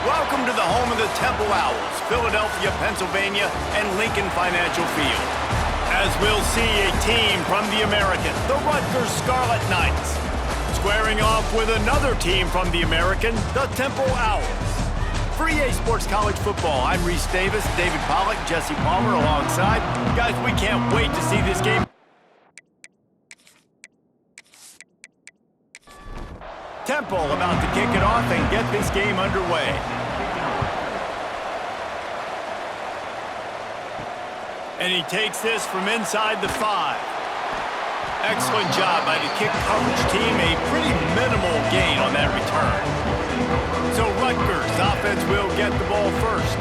Welcome to the home of the Temple Owls, Philadelphia, Pennsylvania, and Lincoln Financial Field. As we'll see a team from the American, the Rutgers Scarlet Knights, squaring off with another team from the American, the Temple Owls. For EA Sports College Football, I'm Reese Davis, David Pollack, Jesse Palmer alongside. Guys, we can't wait to see this game. Temple about to kick it off and get this game underway. And he takes this from inside the 5. Excellent job by the kick coverage team. A pretty minimal gain on that return. So Rutgers offense will get the ball first.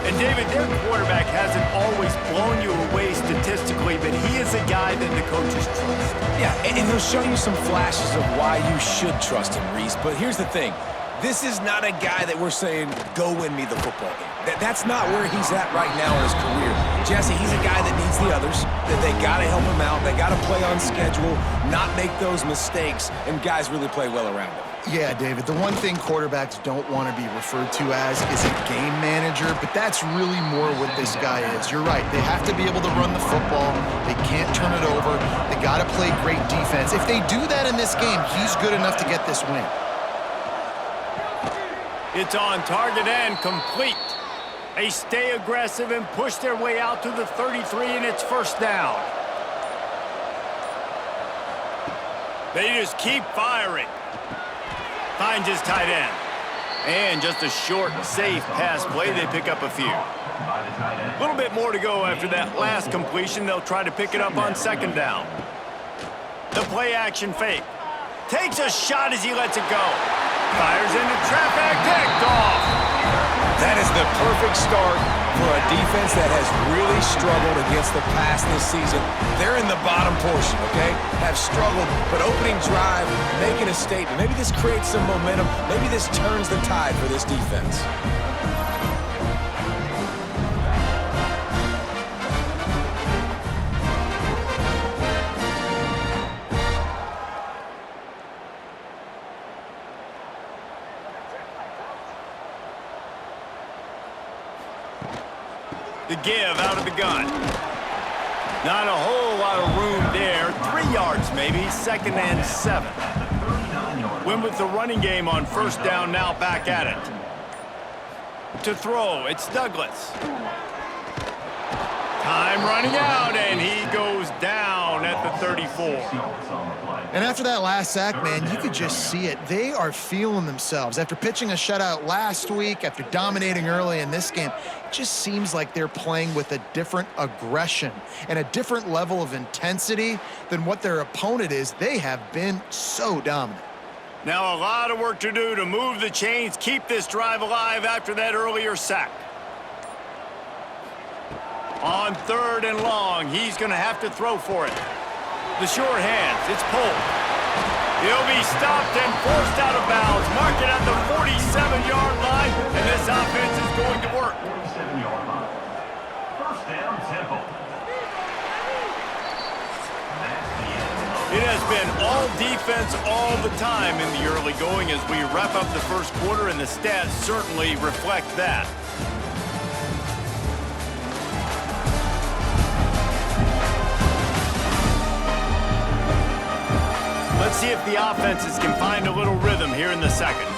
And David, their quarterback hasn't always blown you away statistically, but he is a guy that the coaches trust. Yeah, and he'll show you some flashes of why you should trust him, Reese. But here's the thing. This is not a guy that we're saying, go win me the football game. That's not where he's at right now in his career. Jesse, he's a guy that needs the others, that they got to help him out. They got to play on schedule, not make those mistakes, and guys really play well around him. Yeah, David, the one thing quarterbacks don't want to be referred to as is a game manager, but that's really more what this guy is. You're right. They have to be able to run the football. They can't turn it over. They got to play great defense. If they do that in this game, he's good enough to get this win. It's on target and complete. They stay aggressive and push their way out to the 33, and it's first down. They just keep firing. Finds his tight end. And just a short, safe pass play. They pick up a few. A little bit more to go after that last completion. They'll try to pick it up on second down. The play action fake. Takes a shot as he lets it go. Fires into traffic. Picked off. That is the perfect start for a defense that has really struggled against the pass this season. They're in the bottom portion, okay? Have struggled, but opening drive, making a statement. Maybe this creates some momentum. Maybe this turns the tide for this defense. The give out of the gun. Not a whole lot of room there. 3 yards maybe, 2nd and 7. Win with the running game on first down, now back at it. To throw, it's Douglas. Time running out, and he goes down at the 34. And after that last sack, man, you could just see it. They are feeling themselves. After pitching a shutout last week, after dominating early in this game, it just seems like they're playing with a different aggression and a different level of intensity than what their opponent is. They have been so dominant. Now a lot of work to do to move the chains, keep this drive alive after that earlier sack. On 3rd and long, he's going to have to throw for it. The short hands, it's Polk. He'll be stopped and forced out of bounds. Mark it at the 47-yard line, and this offense is going to work. 47-yard line. First down, Temple. It has been all defense all the time in the early going as we wrap up the first quarter, and the stats certainly reflect that. Let's see if the offenses can find a little rhythm here in the second.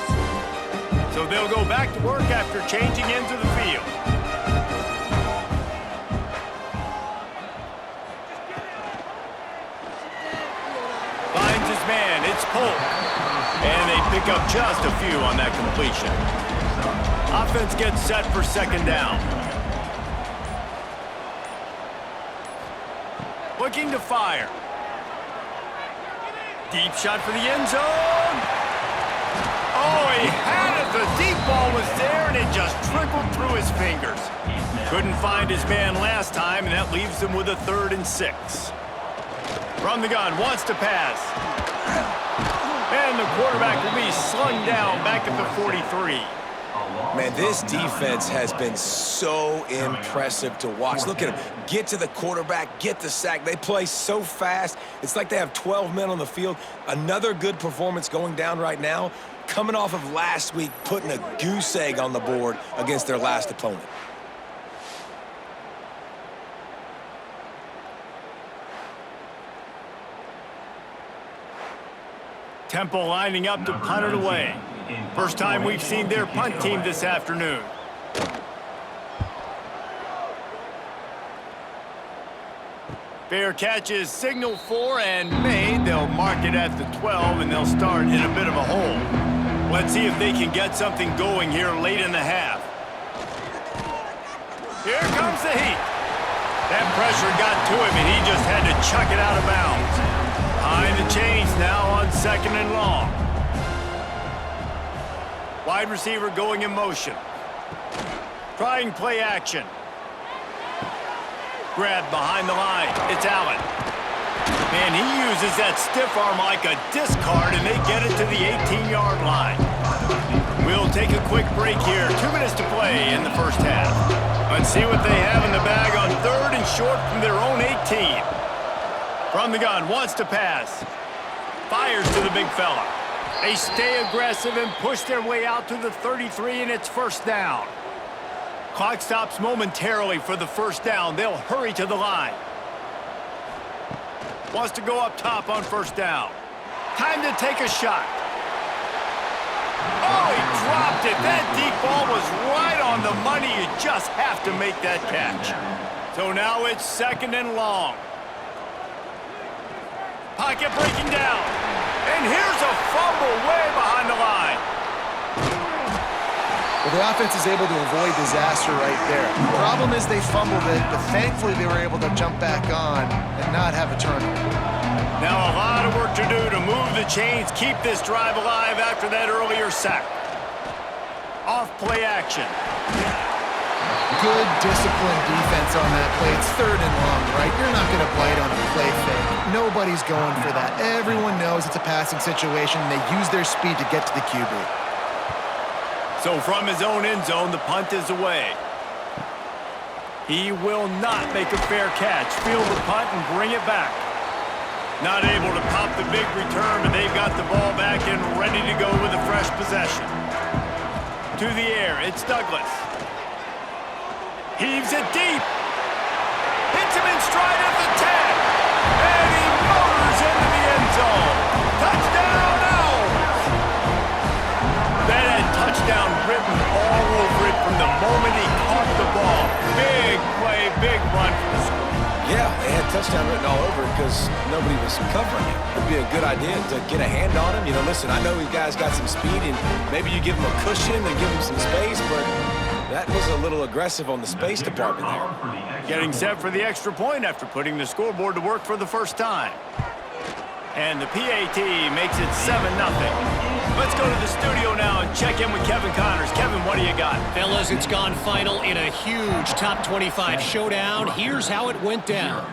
So they'll go back to work after changing into the field. Finds his man, it's Polk. And they pick up just a few on that completion. Offense gets set for second down. Looking to fire. Deep shot for the end zone. Oh, he had it. The deep ball was there, and it just trickled through his fingers. Couldn't find his man last time, and that leaves him with a 3rd and 6. From the gun, wants to pass. And the quarterback will be slung down back at the 43. Man, this defense has been so impressive to watch. Look at them. Get to the quarterback, get the sack. They play so fast. It's like they have 12 men on the field. Another good performance going down right now. coming off of last week putting a goose egg on the board against their last opponent. Temple lining up to punt it away. First time we've seen their punt team this afternoon. Fair catch is signaled for and made. They'll mark it at the 12, and they'll start in a bit of a hole. Let's see if they can get something going here late in the half. Here comes the heat. That pressure got to him, and he just had to chuck it out of bounds. Behind the chains now on 2nd and long. Wide receiver going in motion. Trying play action. Grab behind the line. It's Allen. And he uses that stiff arm like a discard, and they get it to the 18-yard line. We'll take a quick break here. 2 minutes to play in the first half. Let's see what they have in the bag on 3rd and short from their own 18. From the gun, wants to pass. Fires to the big fella. They stay aggressive and push their way out to the 33, and it's first down. Clock stops momentarily for the first down. They'll hurry to the line. Wants to go up top on first down. Time to take a shot. Oh, he dropped it. That deep ball was right on the money. You just have to make that catch. So now it's 2nd and long. Pocket breaking down. And here's a fumble way behind the line. Well, the offense is able to avoid disaster right there. The problem is they fumbled it, but thankfully they were able to jump back on and not have a turnover. Now a lot of work to do to move the chains, keep this drive alive after that earlier sack. Off play action. Good disciplined defense on that play. It's 3rd and long, right? You're not going to bite on a play fake. Nobody's going for that. Everyone knows it's a passing situation, and they use their speed to get to the QB. So from his own end zone, the punt is away. He will not make a fair catch. Field the punt and bring it back. Not able to pop the big return, but they've got the ball back and ready to go with a fresh possession. To the air, it's Douglas. Heaves it deep. Hits him in stride at the 10. And he motors into the end zone. Touchdown, Owls! That had touchdown written all over it from the moment he caught the ball. Big play, big run for the score. Yeah, they had touchdown written all over it because nobody was covering it. It'd be a good idea to get a hand on him. You know, listen, I know these guys got some speed, and maybe you give him a cushion and give him some space, but that was a little aggressive on the space department there. Getting set for the extra point after putting the scoreboard to work for the first time. And the PAT makes it 7-0. Let's go to the studio now and check in with Kevin Connors. Kevin, what do you got? Fellas, it's gone final in a huge top 25 showdown. Here's how it went down.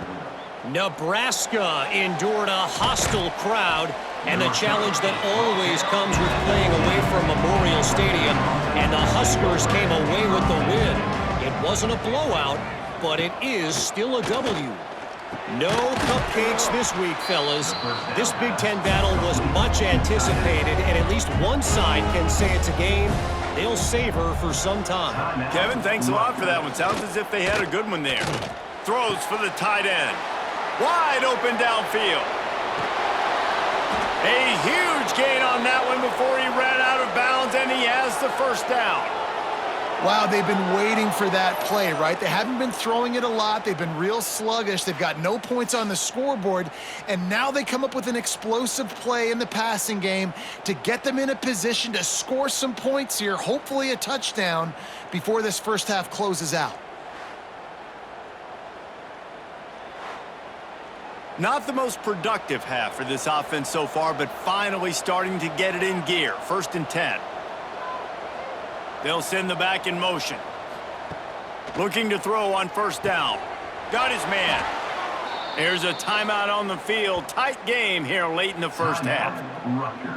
Nebraska endured a hostile crowd and the challenge that always comes with playing away from Memorial Stadium, and the Huskers came away with the win. It wasn't a blowout, but it is still a W. No cupcakes this week, fellas. This Big Ten battle was much anticipated, and at least one side can say it's a game they'll savor for some time. Kevin, thanks a lot for that one. Sounds as if they had a good one there. Throws for the tight end. Wide open downfield. A huge gain on that one before he ran out of bounds, and he has the first down. Wow, they've been waiting for that play, right? They haven't been throwing it a lot. They've been real sluggish. They've got no points on the scoreboard, and now they come up with an explosive play in the passing game to get them in a position to score some points here, hopefully a touchdown, before this first half closes out. Not the most productive half for this offense so far, but finally starting to get it in gear. 1st and 10. They'll send the back in motion. Looking to throw on first down. Got his man. There's a timeout on the field. Tight game here late in the first half.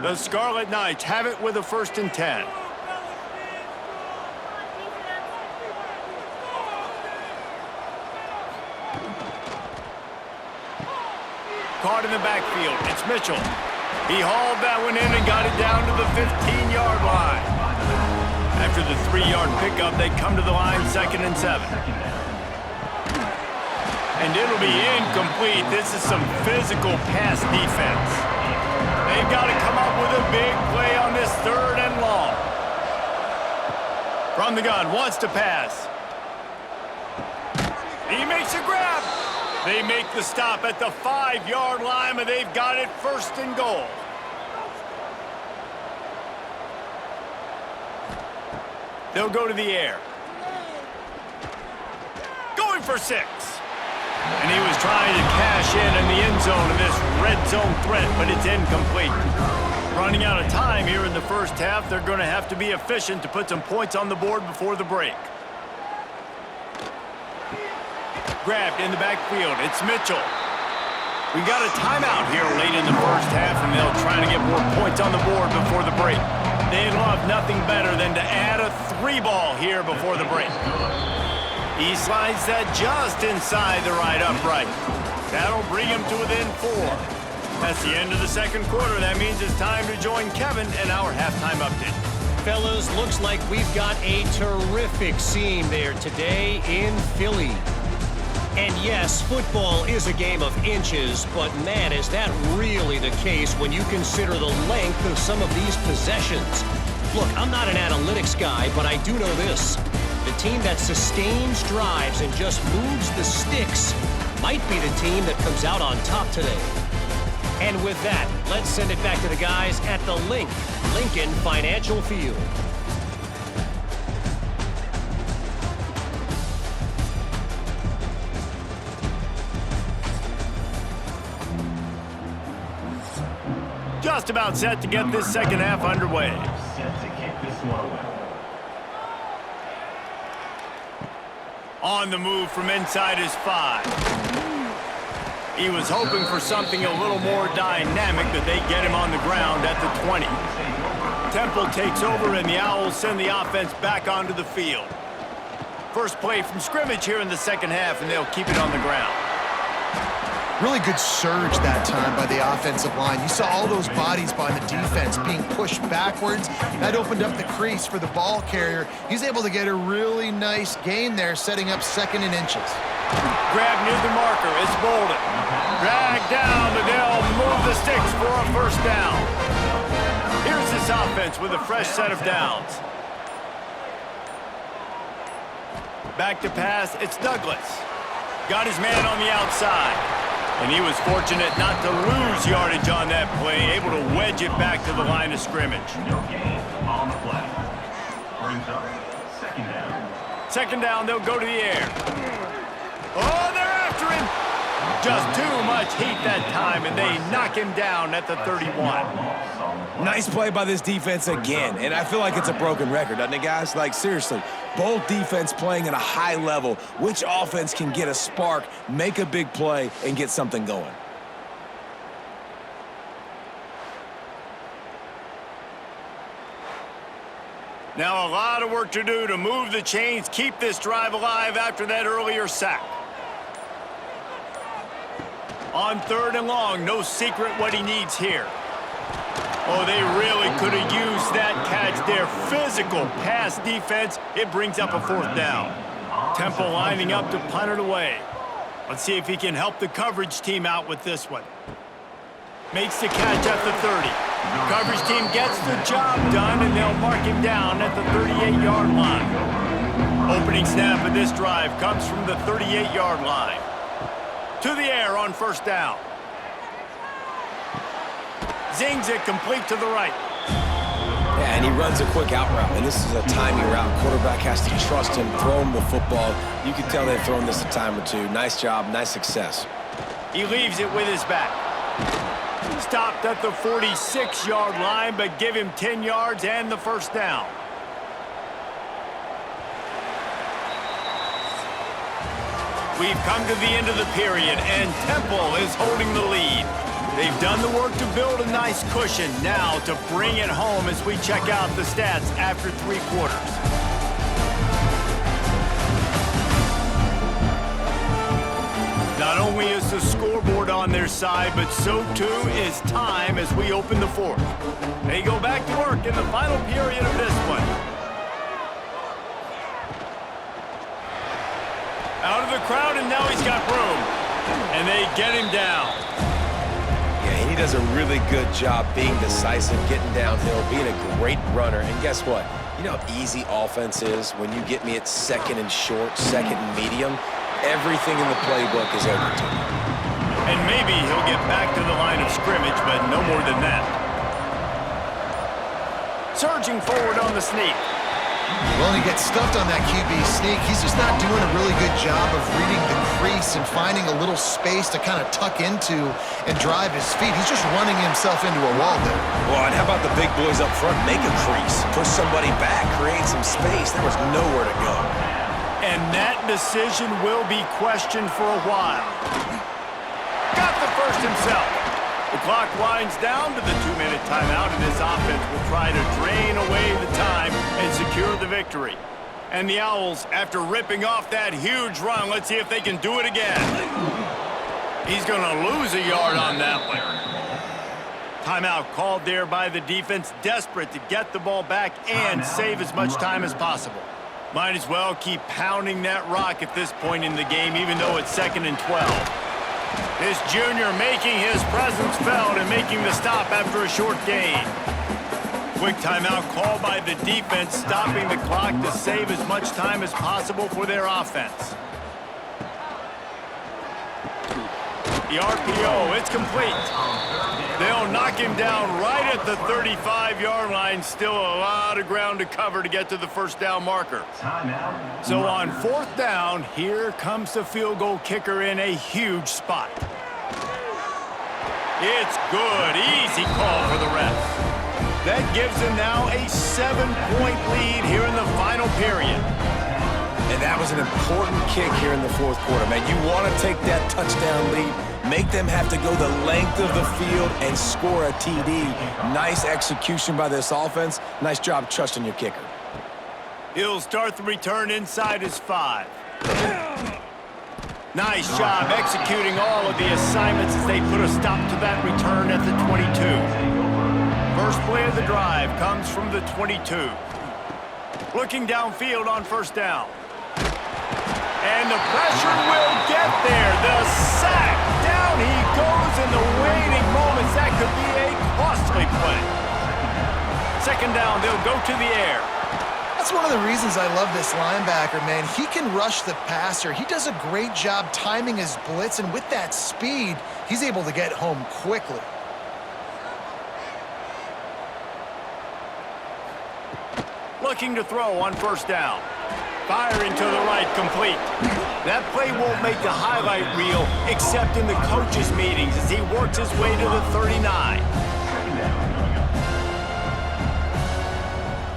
The Scarlet Knights have it with a 1st and 10. Caught in the backfield. It's Mitchell. He hauled that one in and got it down to the 15-yard line. After the 3-yard pickup, they come to the line 2nd and 7. And it'll be incomplete. This is some physical pass defense. They've got to come up with a big play on this 3rd and long. From the gun, wants to pass. He makes a grab. They make the stop at the 5-yard line, and they've got it 1st and goal. They'll go to the air. Going for 6. And he was trying to cash in the end zone in this red zone threat, but it's incomplete. Running out of time here in the first half, they're going to have to be efficient to put some points on the board before the break. Grabbed in the backfield. It's Mitchell. We got a timeout here late in the first half, and they'll try to get more points on the board before the break. They'd love nothing better than to add a 3-ball here before the break. He slides that just inside the right upright. That'll bring him to within 4. That's the end of the second quarter. That means it's time to join Kevin and our halftime update. Fellas, looks like we've got a terrific scene there today in Philly. And yes, football is a game of inches, but man, is that really the case when you consider the length of some of these possessions. Look, I'm not an analytics guy, but I do know this. The team that sustains drives and just moves the sticks might be the team that comes out on top today. And with that, let's send it back to the guys at the Lincoln Financial Field. Just about set to get this second half underway. Set to kick this one away. On the move from inside his 5. He was hoping for something a little more dynamic, but they get him on the ground at the 20. Temple takes over, and the Owls send the offense back onto the field. First play from scrimmage here in the second half, and they'll keep it on the ground. Really good surge that time by the offensive line. You saw all those bodies by the defense being pushed backwards. That opened up the crease for the ball carrier. He's able to get a really nice gain there, setting up 2nd and inches. Grab near the marker. It's Bolden. Drag down, but they'll move the sticks for a 1st down. Here's this offense with a fresh set of downs. Back to pass. It's Douglas. Got his man on the outside. And he was fortunate not to lose yardage on that play, able to wedge it back to the line of scrimmage. No gain on the play. Brings up 2nd down. 2nd down, they'll go to the air. Oh, they're after him. Just too much heat that time, and they knock him down at the 31. Nice play by this defense again, and I feel like it's a broken record, doesn't it, guys? Like, seriously, both defense playing at a high level. Which offense can get a spark, make a big play, and get something going? Now a lot of work to do to move the chains, keep this drive alive after that earlier sack. On 3rd and long, no secret what he needs here. Oh, they really could have used that catch there. Physical pass defense. It brings up a 4th down. Temple lining up to punt it away. Let's see if he can help the coverage team out with this one. Makes the catch at the 30. Coverage team gets the job done, and they'll mark him down at the 38-yard line. Opening snap of this drive comes from the 38-yard line. To the air on 1st down. Zings it complete to the right. Yeah, and he runs a quick out route, and this is a timing route. Quarterback has to trust him, throw him the football. You can tell they've thrown this a time or two. Nice job, nice success. He leaves it with his back. Stopped at the 46-yard line, but give him 10 yards and the 1st down. We've come to the end of the period, and Temple is holding the lead. They've done the work to build a nice cushion. Now to bring it home as we check out the stats after 3 quarters. Not only is the scoreboard on their side, but so too is time as we open the fourth. They go back to work in the final period of this one. Out of the crowd, and now he's got room. And they get him down. Yeah, he does a really good job being decisive, getting downhill, being a great runner. And guess what? You know how easy offense is when you get me at second and short, second and medium? Everything in the playbook is open to me. And maybe he'll get back to the line of scrimmage, but no more than that. Surging forward on the sneak. Well, he gets stuffed on that QB sneak. He's just not doing a really good job of reading the crease and finding a little space to kind of tuck into and drive his feet. He's just running himself into a wall there. Well, and how about the big boys up front? Make a crease, push somebody back, create some space. There was nowhere to go. And that decision will be questioned for a while. Got the first himself. The clock winds down to the 2-minute timeout, and this offense will try to drain away the time and secure the victory. And the Owls, after ripping off that huge run, let's see if they can do it again. He's going to lose a yard on that one. Timeout called there by the defense, desperate to get the ball back and save as much time as possible. Might as well keep pounding that rock at this point in the game, even though it's 2nd and 12. This junior making his presence felt and making the stop after a short gain. Quick timeout called by the defense, stopping the clock to save as much time as possible for their offense. The RPO, it's complete. They'll knock him down right at the 35-yard line. Still a lot of ground to cover to get to the first down marker. So on 4th down, here comes the field goal kicker in a huge spot. It's good. Easy call for the ref. That gives them now a 7-point lead here in the final period. And that was an important kick here in the 4th quarter, man. You want to take that touchdown lead, make them have to go the length of the field and score a TD. Nice execution by this offense. Nice job trusting your kicker. He'll start the return inside his 5. Nice job executing all of the assignments as they put a stop to that return at the 22. First play of the drive comes from the 22. Looking downfield on 1st down. And the pressure will get there. The sack. Down he goes in the waiting moments. That could be a costly play. 2nd down, they'll go to the air. That's one of the reasons I love this linebacker, man. He can rush the passer. He does a great job timing his blitz, and with that speed, he's able to get home quickly. Looking to throw on 1st down. Firing to the right, complete. That play won't make the highlight reel except in the coaches' meetings as he works his way to the 39.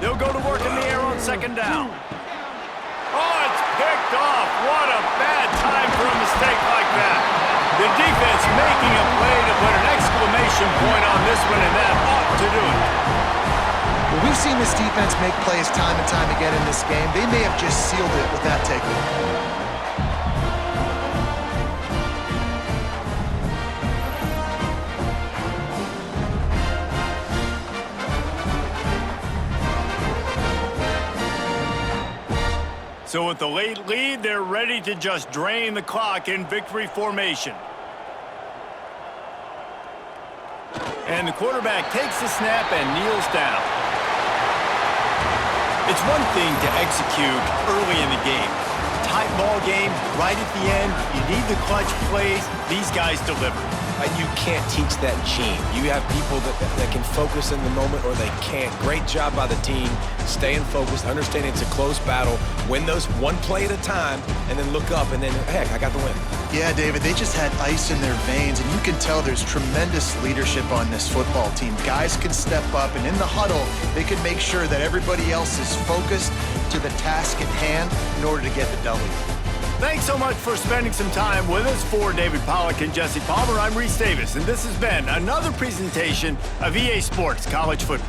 They'll go to work in the air on 2nd down. Oh, it's picked off. What a bad time for a mistake like that. The defense making a play to put an exclamation point on this one, and that ought to do it. Well, we've seen this defense make plays time and time again in this game. They may have just sealed it with that takeaway. So with the late lead, they're ready to just drain the clock in victory formation. And the quarterback takes the snap and kneels down. It's one thing to execute early in the game. Tight ball game, right at the end, you need the clutch plays. These guys deliver. You can't teach that gene. You have people that can focus in the moment or they can't. Great job by the team, staying focused, understanding it's a close battle, win those one play at a time, and then look up and then, heck, I got the win. Yeah, David, they just had ice in their veins, and you can tell there's tremendous leadership on this football team. Guys can step up, and in the huddle, they can make sure that everybody else is focused to the task at hand in order to get the W. Thanks so much for spending some time with us. For David Pollack and Jesse Palmer, I'm Reese Davis, and this has been another presentation of EA Sports College Football.